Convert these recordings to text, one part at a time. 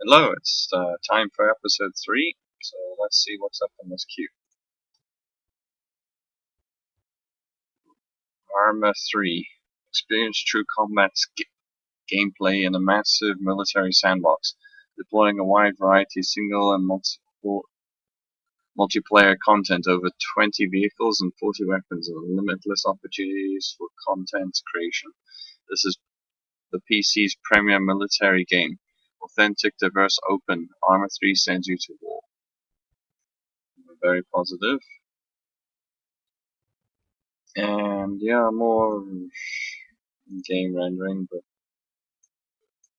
Hello, it's time for episode 3, so let's see what's up in this queue. Arma 3. Experience true combat gameplay in a massive military sandbox, deploying a wide variety of single and multiplayer content over 20 vehicles and 40 weapons, and limitless opportunities for content creation. This is the PC's premier military game. Authentic, diverse, open. Arma 3 sends you to war. Very positive. And yeah, more game rendering, but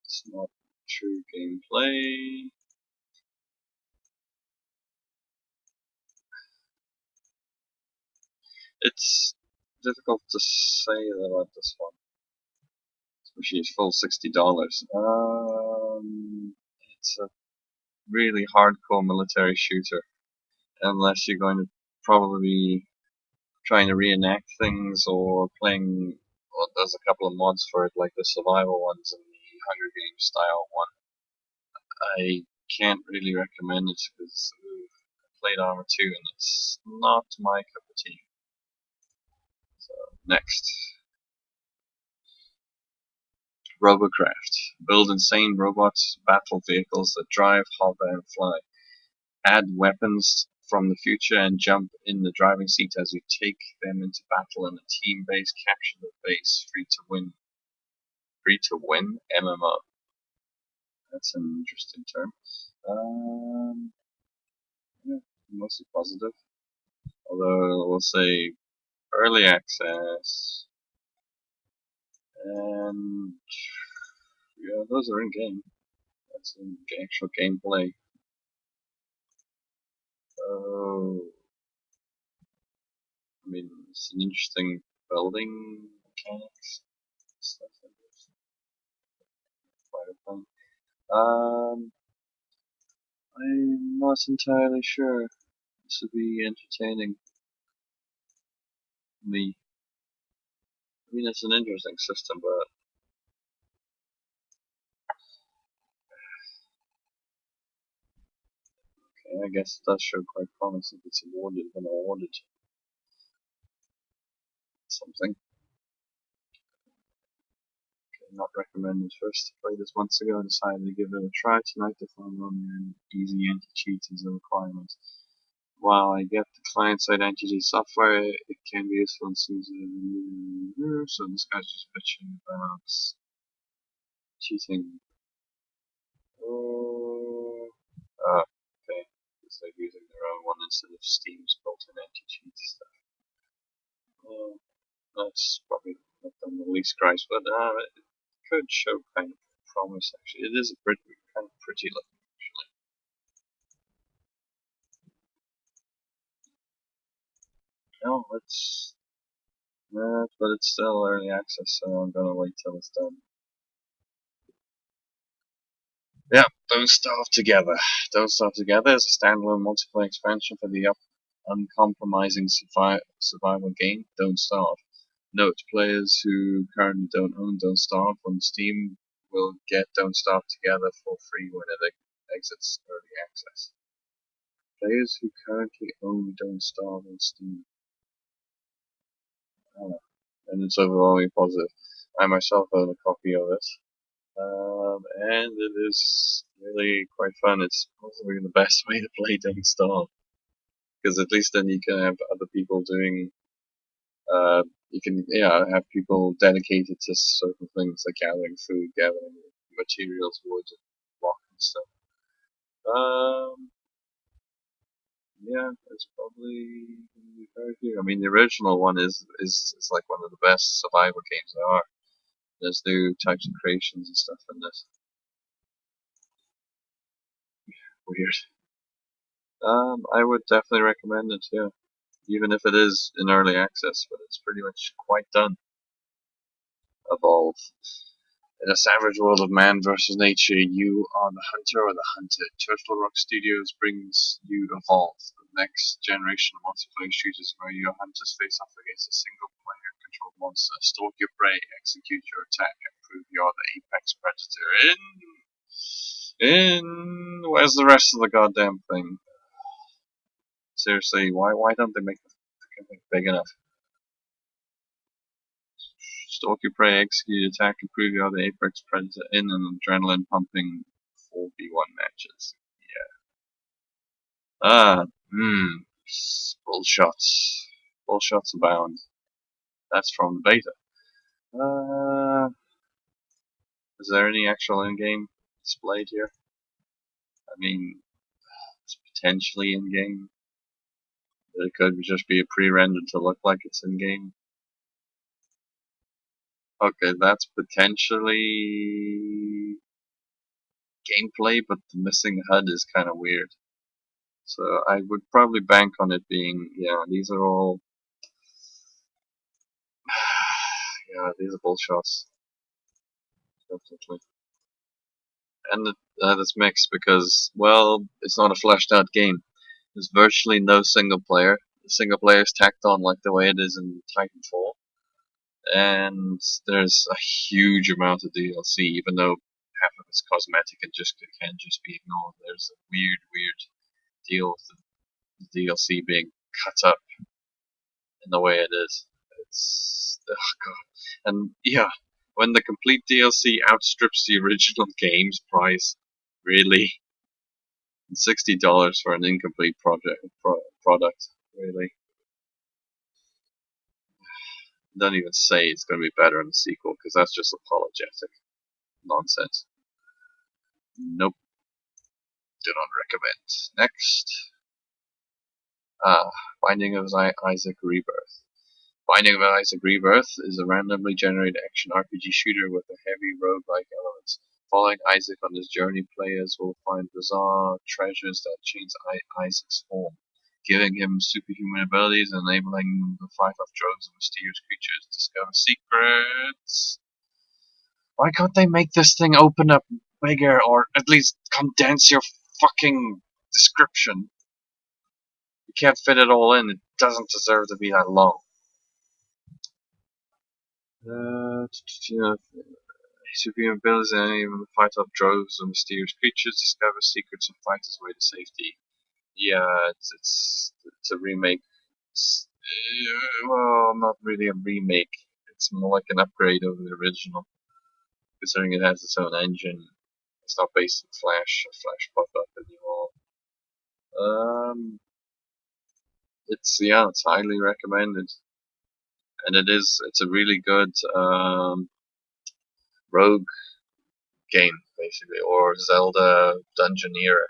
it's not true gameplay. It's difficult to say about this one, especially it's full $60. It's a really hardcore military shooter, unless you're going to probably be trying to reenact things or playing. Well, there's a couple of mods for it, like the survival ones and the Hunger Games style one. I can't really recommend it because I played Arma 2 and it's not my cup of tea. So, next. Robocraft. Build insane robots, battle vehicles that drive, hover, and fly. Add weapons from the future and jump in the driving seat as you take them into battle in a team-based capture the base free-to-win MMO. That's an interesting term. Yeah, mostly positive. Although we'll say early access, and yeah, those are in game. That's in actual gameplay. So, I mean, it's an interesting building mechanics stuff. Quite a thing. I'm not entirely sure. This would be entertaining. Me. I mean, it's an interesting system, but okay, I guess it does show quite promise if it's been awarded something. Okay, not recommended. First played this months ago and decided to give it a try tonight to find only easy anti-cheat is a requirement. While I get the client-side anti-cheat software, it can be useful in so this guy's just bitching about cheating. Oh, okay. It's like using their own one instead of Steam's built-in anti-cheat stuff. That's probably not done the least price, but it could show kind of promise actually. It is a kind of pretty looking actually. No, but it's still early access, so I'm gonna wait till it's done. Yeah, Don't Starve Together. Don't Starve Together is a standalone multiplayer expansion for the uncompromising survival game, Don't Starve. Note, players who currently don't own Don't Starve on Steam will get Don't Starve Together for free when it exits early access. Players who currently own Don't Starve on Steam. And it's overwhelmingly positive. I myself own a copy of it. And it is really quite fun. It's possibly the best way to play Don't Starve. Because at least then you can have other people doing you can have people dedicated to certain things like gathering food, gathering materials, wood, rock and stuff. Yeah, it's probably very few. I mean, the original one is like one of the best survival games there are. There's new types of creations and stuff in this. Weird. I would definitely recommend it. Yeah, even if it is in early access, but it's pretty much quite done. Evolve. In a savage world of man versus nature, you are the hunter or the hunted. Turtle Rock Studios brings you Evolve, the next generation of multiplayer shooters where your hunters face off against a single player controlled monster. Stalk your prey, execute your attack, and prove you're the apex predator in Where's the rest of the goddamn thing? Seriously, why don't they make the thing big enough? Stalk your prey, execute, attack, improve your other apex predator in an adrenaline pumping 4v1 matches. Yeah. Bull shots. Bull shots abound. That's from the beta. Is there any actual in-game displayed here? I mean, it's potentially in-game. It could just be a pre-rendered to look like it's in-game. Okay, that's potentially gameplay, but the missing HUD is kind of weird. So I would probably bank on it being, yeah, these are all, yeah, these are bull shots, definitely. And it's mixed because, well, it's not a fleshed out game. There's virtually no single player. The single player is tacked on like the way it is in Titanfall. And there's a huge amount of DLC, even though half of it's cosmetic and can just be ignored. There's a weird deal with the DLC being cut up in the way it is. It's oh god, and yeah, when the complete DLC outstrips the original game's price, really, $60 for an incomplete product, really. Don't even say it's going to be better in the sequel because that's just apologetic nonsense. Nope, do not recommend. Next, Binding of Isaac Rebirth. Binding of Isaac Rebirth is a randomly generated action RPG shooter with a heavy roguelike elements. Following Isaac on his journey, players will find bizarre treasures that change Isaac's form, giving him superhuman abilities and enabling him to fight off droves of mysterious creatures, discover secrets. Why can't they make this thing open up bigger, or at least condense your fucking description? You can't fit it all in. It doesn't deserve to be that long. Superhuman abilities and even fight off droves of mysterious creatures, discover secrets, and fight his way to safety. Yeah, it's a remake. Well, not really a remake. It's more like an upgrade of the original, considering it has its own engine. It's not based in Flash or Flash pop-up anymore. It's highly recommended, and it's a really good rogue game, basically, or Zelda Dungeoneer,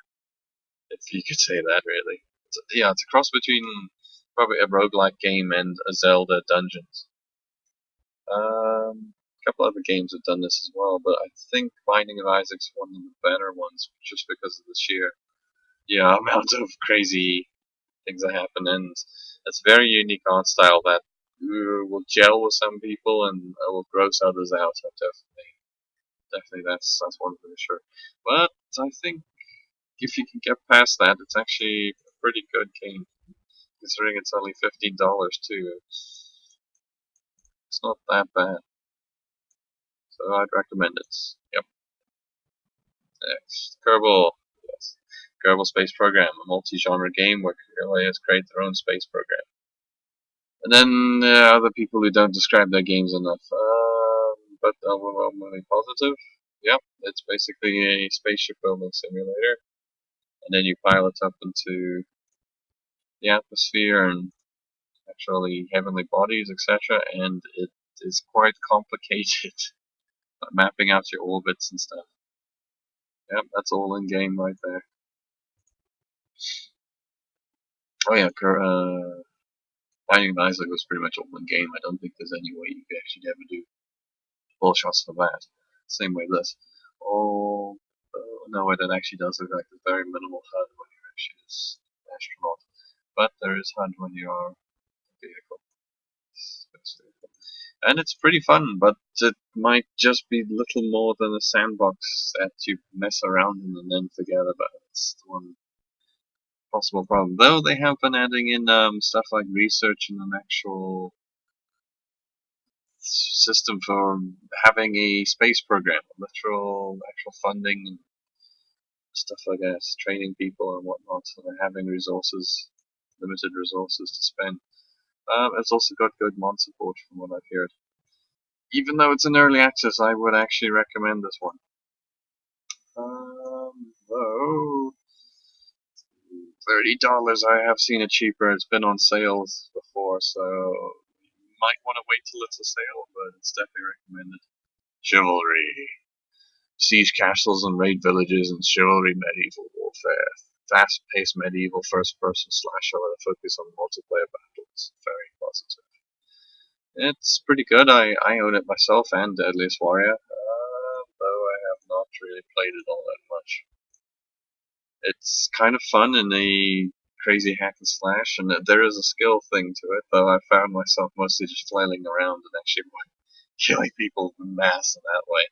if you could say that, really. It's a cross between probably a roguelike game and a Zelda Dungeons. A couple other games have done this as well, but I think Binding of Isaac's one of the better ones, just because of the sheer amount of crazy things that happen, and it's a very unique art style that will gel with some people and will gross others out. Definitely, that's one for sure. But I think if you can get past that, it's actually a pretty good game, considering it's only $15 too. It's not that bad, so I'd recommend it. Yep. Next, Kerbal. Yes, Kerbal Space Program, a multi-genre game where players create their own space program. And then there are other people who don't describe their games enough, but overwhelmingly positive. Yep, it's basically a spaceship building simulator, and then you pilot up into the atmosphere and actually heavenly bodies, etc. And it is quite complicated, mapping out your orbits and stuff. Yep, that's all in game right there. Oh yeah, Binding of Isaac was pretty much all in game. I don't think there's any way you could actually ever do full shots for that. Same way this. Oh, no, it actually does look like a very minimal HUD when you're actually this astronaut. But there is HUD when you are a vehicle. And it's pretty fun, but it might just be little more than a sandbox that you mess around in and then forget about. It's the one possible problem. Though they have been adding in stuff like research and an actual system for having a space program, actual funding, stuff like that, training people and whatnot, and having resources, limited resources to spend. It's also got good mod support from what I've heard. Even though it's in early access, I would actually recommend this one. Though $30, I have seen it cheaper. It's been on sales before, so you might want to wait till it's a sale, but it's definitely recommended. Chivalry. Siege castles and raid villages and chivalry medieval warfare. Fast-paced medieval first-person slasher with a focus on multiplayer battles. Very positive. It's pretty good. I own it myself and Deadliest Warrior, though I have not really played it all that much. It's kind of fun in a crazy hack and slash, and there is a skill thing to it, though I found myself mostly just flailing around and actually killing people en masse in that way.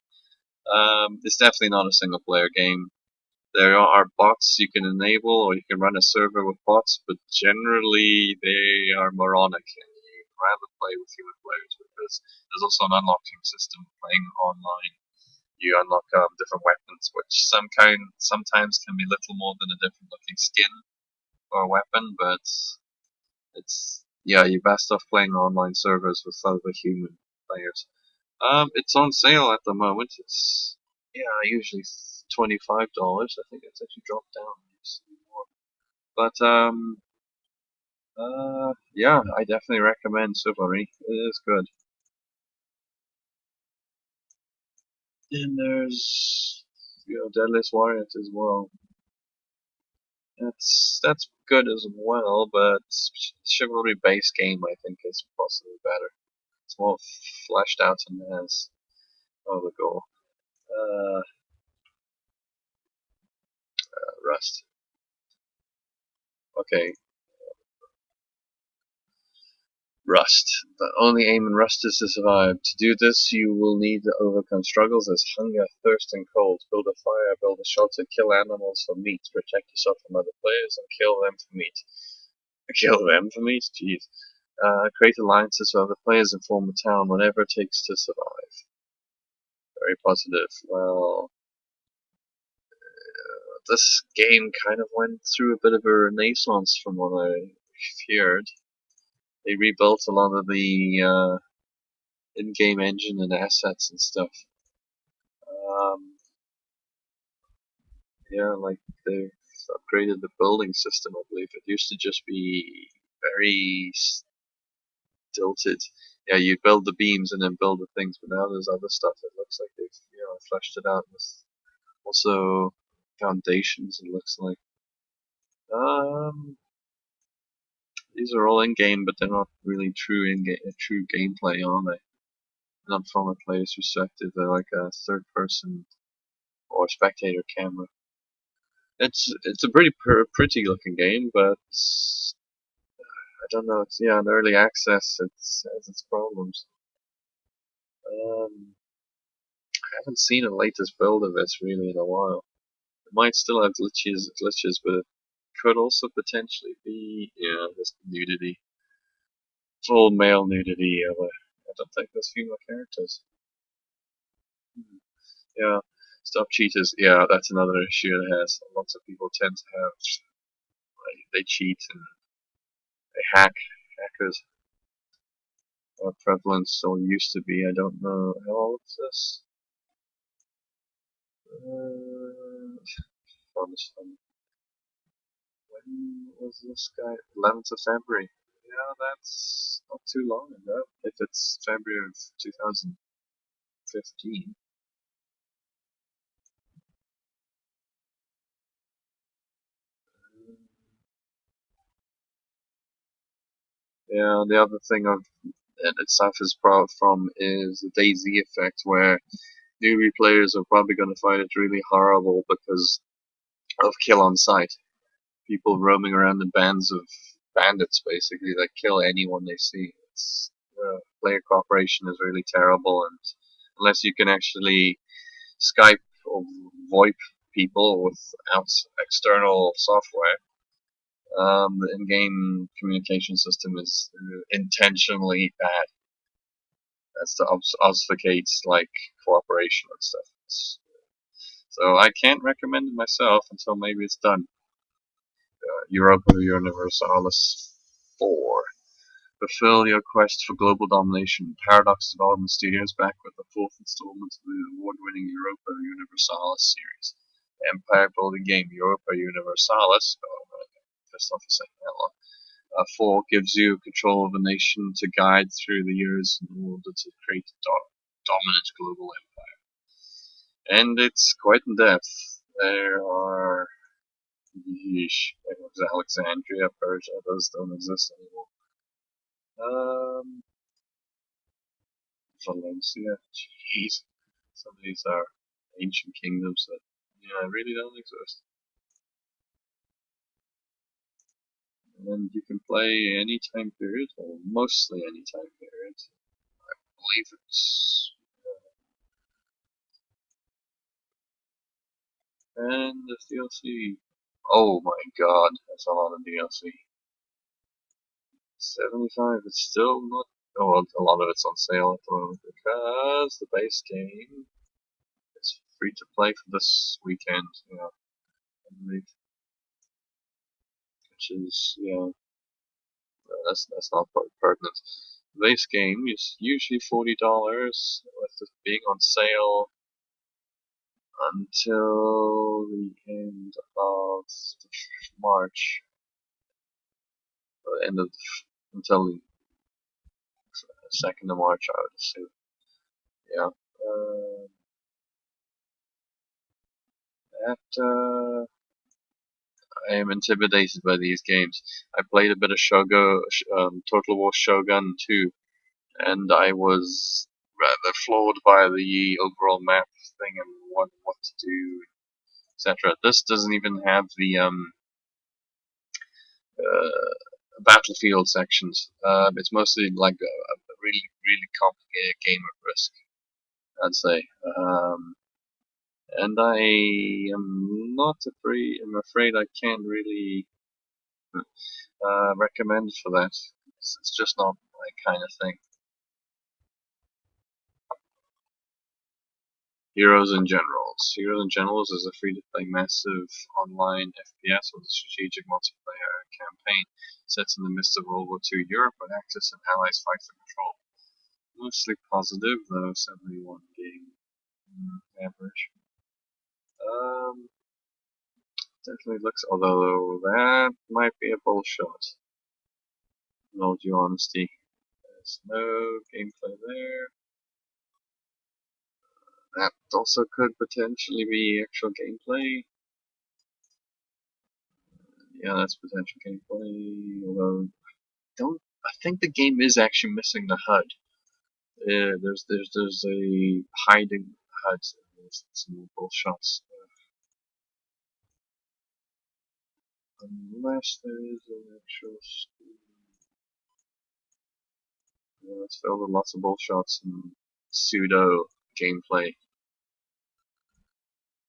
It's definitely not a single player game. There are bots you can enable, or you can run a server with bots, but generally they are moronic, and you'd rather play with human players because there's also an unlocking system playing online. You unlock different weapons, which sometimes can be little more than a different looking skin for a weapon, but you're best off playing online servers with other human players. It's on sale at the moment. It's usually $25. I think it's actually dropped down more. But I definitely recommend Chivalry. It is good. And there's Deadliest Warriors as well. That's good as well, but Chivalry base game I think is possibly better. It's more fleshed out and has the goal. Rust. Okay. Rust. The only aim in Rust is to survive. To do this, you will need to overcome struggles as hunger, thirst, and cold. Build a fire, build a shelter, kill animals for meat, protect yourself from other players, and kill them for meat. Kill them for meat? Jeez. Create alliances with other players and form a town, whatever it takes to survive. Very positive. Well, this game kind of went through a bit of a renaissance from what I heard. They rebuilt a lot of the in-game engine and assets and stuff. Like they've upgraded the building system, I believe. It used to just be very stilted. Yeah, you build the beams and then build the things, but now there's other stuff. It looks like they've fleshed it out with also foundations. It looks like. These are all in-game, but they're not really true true gameplay, are they? Not from a player's perspective. They're like a third-person or spectator camera. It's a pretty looking game, but I don't know. It's in early access. It has its problems. I haven't seen a latest build of this really in a while. It might still have glitches, but it could also potentially be this nudity, full male nudity. I don't think there's female characters. Yeah, stop cheaters. Yeah, that's another issue it has. Lots of people tend to have they cheat and they hackers are prevalent or used to be. I don't know how old is this. Fun. When was this guy? 11th of February. Yeah, that's not too long ago. If it's February of 2015. Yeah, the other thing it suffers from is the DayZ effect, where newbie players are probably going to find it really horrible because of kill on sight. People roaming around in bands of bandits, basically, that kill anyone they see. Player cooperation is really terrible, and unless you can actually Skype or VoIP people without external software, the in-game communication system is intentionally bad. That's to obfuscate like cooperation and stuff. So I can't recommend it myself until maybe it's done. Europa Universalis IV. Fulfill your quest for global domination. Paradox Development Studios back with the fourth installment of the award-winning Europa Universalis series. Empire building game Europa Universalis. Oh, I'm pissed off for saying that long. 4 gives you control of a nation to guide through the years in order to create a dominant global empire. And it's quite in depth. There are. Yeesh. There was Alexandria, Persia, those don't exist anymore. Valencia, jeez. Some of these are ancient kingdoms that, really don't exist. And you can play any time period, or mostly any time period. I believe it's. And the DLC. Oh my god, that's a lot of DLC. 75, it's still not. Oh, well, a lot of it's on sale at the moment because the base game is free to play for this weekend, I believe. Which is, that's not pertinent. The base game is usually $40, with it being on sale until the end of March. End of until the 2nd of March, I would assume. Yeah. I am intimidated by these games. I played a bit of Total War Shogun 2, and I was rather floored by the overall map thing and what to do, etc. This doesn't even have the battlefield sections. It's mostly like a really, really complicated game at Risk, I'd say. And I am not afraid. I'm afraid I can't really recommend for that. It's just not my kind of thing. Heroes and Generals. Heroes and Generals is a free-to-play massive online FPS with a strategic multiplayer campaign set in the midst of World War II Europe when Axis and Allies fight for control. Mostly positive, though 71 game average. Definitely looks, although that might be a bullshot. In all due honesty, there's no gameplay there. That also could potentially be actual gameplay. Yeah, that's potential gameplay. Although I think the game is actually missing the HUD. There's a hiding HUD. There's some bullshots. Unless there is an actual. It's filled with lots of bullshots and pseudo gameplay.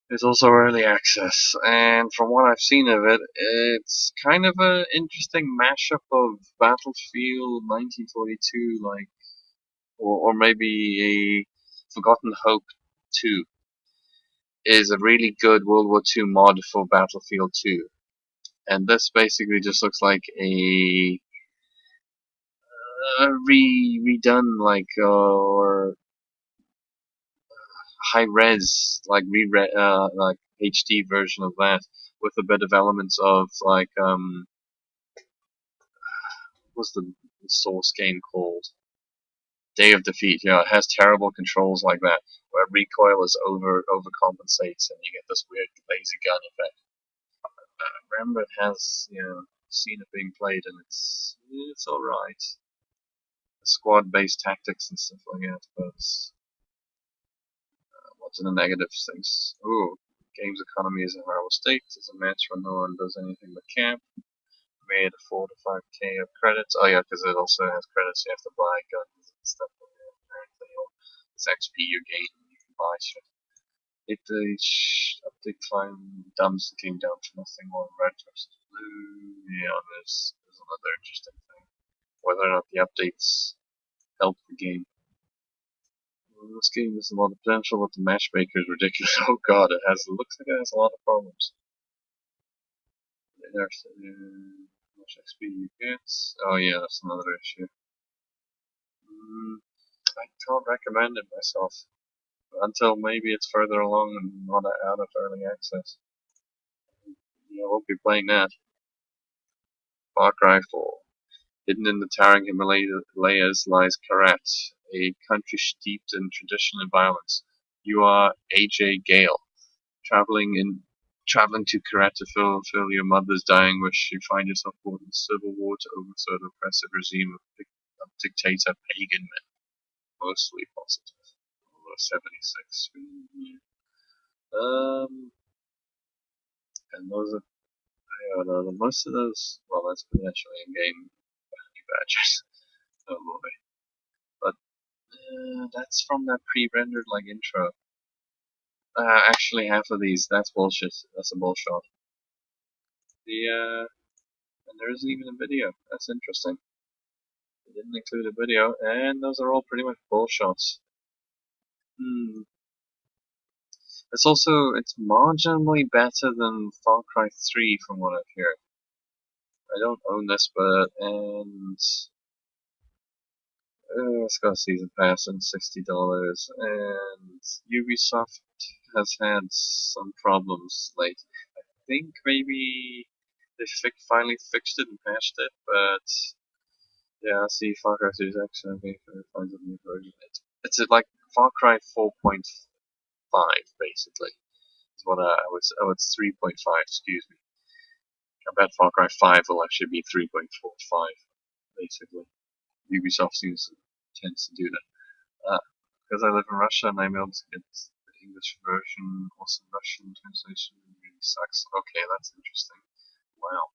It's also early access, and from what I've seen of it, it's kind of an interesting mashup of Battlefield 1942, like, or maybe a Forgotten Hope 2 is a really good World War II mod for Battlefield 2, and this basically just looks like a redone, like, or high res, like like HD version of that, with a bit of elements of like what's the Source game called? Day of Defeat. Yeah, it has terrible controls like that, where recoil is overcompensates, and you get this weird laser gun effect. I remember it has, seen it being played, and it's all right. Squad-based tactics and stuff like that, but what's in the negative things? Ooh, game's economy is in a horrible state. There's a match where no one does anything but camp. Made 4 to 5k of credits. Oh yeah, because it also has credits. You have to buy guns and stuff. Apparently, it's XP you gain. You can buy shit. Update climb dumbs the game down to nothing more than red versus blue. Yeah, there's another interesting thing. Whether or not the updates help the game. This game has a lot of potential, but the matchmaker is ridiculous. Oh god, it looks like it has a lot of problems. There's how much XP you get. Oh yeah, that's another issue. I can't recommend it myself until maybe it's further along and not out of early access. Yeah, I won't be playing that. Far Cry 4. Hidden in the towering Himalayas lies Karat, a country steeped in tradition and violence. You are AJ Gale, traveling to Karat to fulfill your mother's dying wish. You find yourself caught in civil war to overthrow the oppressive regime of dictator pagan men, mostly positive. Although 76. Um, and those are, I don't know, most of those, well, that's potentially in-game badges. Oh boy. But that's from that pre-rendered like intro. Actually, half of these, that's bullshit. That's a bullshot. And there isn't even a video. That's interesting. They didn't include a video, and those are all pretty much bullshots. It's marginally better than Far Cry 3 from what I've heard. I don't own this, but it's got a season pass and $60, and Ubisoft has had some problems. Like, I think maybe they finally fixed it and patched it, but yeah, I see Far Cry 3 is actually okay for finds a new version. It's like Far Cry 4.5 basically. Is what oh, it's 3.5. Excuse me. I bet Far Cry 5 will actually be 3.45 basically. Ubisoft tends to do that. Because I live in Russia and I'm able to get the English version, also Russian translation really sucks. Okay, that's interesting. Wow.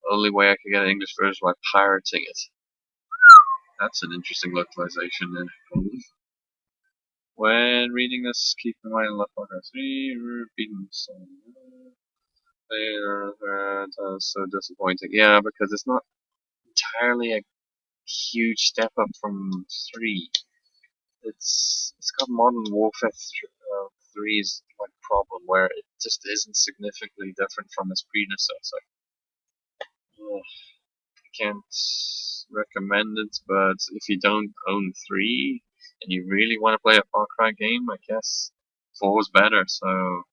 The only way I could get an English version by pirating it. That's an interesting localization then. When reading this, keep in mind left Far Cry 3, repeating some that's so disappointing. Yeah, because it's not entirely a huge step up from 3. It's got Modern Warfare 3's like problem where it just isn't significantly different from its predecessor. I can't recommend it, but if you don't own 3 and you really want to play a Far Cry game, I guess 4 is better. So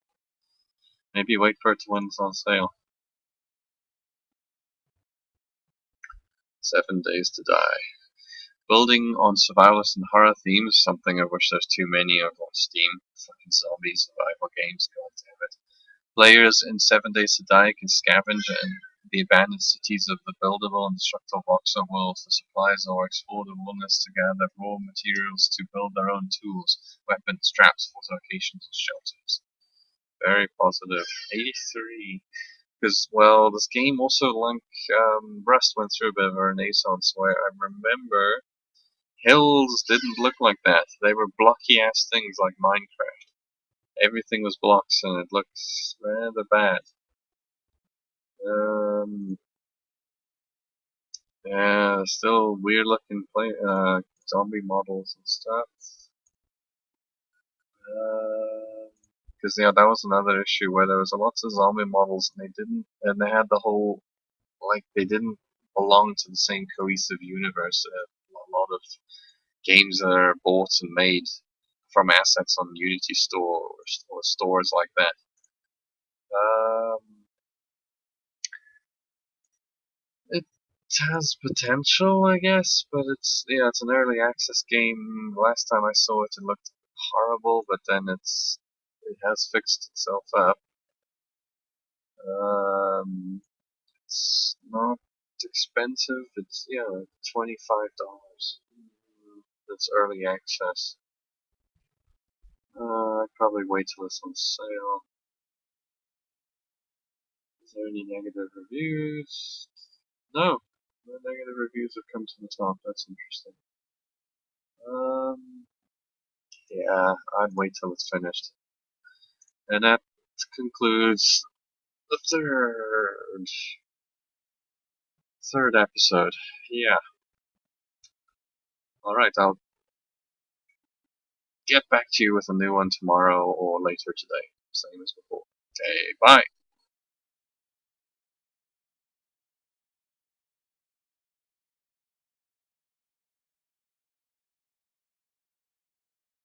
maybe wait for it when it's on sale. 7 Days to Die. Building on survivalist and horror themes, something of which there's too many of on Steam. Fucking zombie survival games, god damn it. Players in 7 Days to Die can scavenge in the abandoned cities of the buildable and destructible Voxel world for supplies or explore the wilderness to gather raw materials to build their own tools, weapons, traps, fortifications, and shelters. Very positive. 83. Because, well, this game also, like Rust, went through a bit of a renaissance where I remember hills didn't look like that. They were blocky ass things like Minecraft. Everything was blocks and it looked rather bad. Yeah, still weird looking zombie models and stuff. Because yeah, that was another issue where there was lots of zombie models and they had the whole they didn't belong to the same cohesive universe. A lot of games that are bought and made from assets on Unity Store or stores like that. It has potential, I guess, but it's an early access game. Last time I saw it, it looked horrible, but then it has fixed itself up. It's not expensive. It's $25. It's early access. I'd probably wait till it's on sale. Is there any negative reviews? No. No negative reviews have come to the top. That's interesting. Yeah, I'd wait till it's finished. And that concludes the third episode. Yeah. Alright, I'll get back to you with a new one tomorrow or later today, same as before. Okay, bye.